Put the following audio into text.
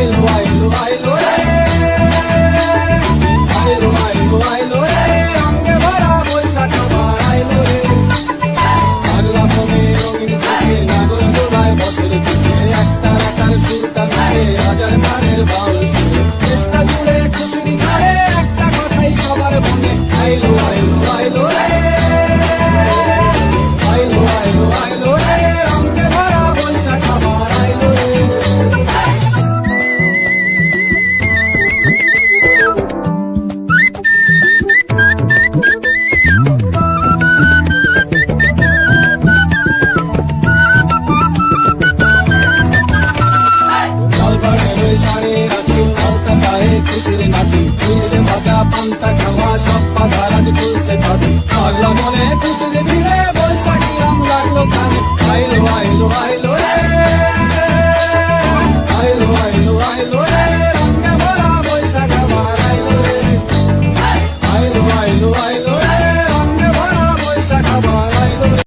আইলো আইলো আইলো রে, আইলো আইলো আইলো রে, রঙে ভরা বৈশাখ আবার আইলো রে। পাগলা মনে রঙিন চোখে নাগর দোলায় বছর থেকে একটা রাখার সুরটা ধরে হাজার গানের বাউল সুরে চেষ্টা জুড়ে খুশির ঝড়ে একটা কথাই সবার মনে আইলো আইলো আইলো রে, আইলো আইলো আইলো রে, রঙে ভরা বৈশাখ আবার আইলো রে। খুশির নাচি পুলিশে ভাজা পান্তা খাওয়া সব বাধা রাজ চলছে তাদের পাগলা মনে খুশির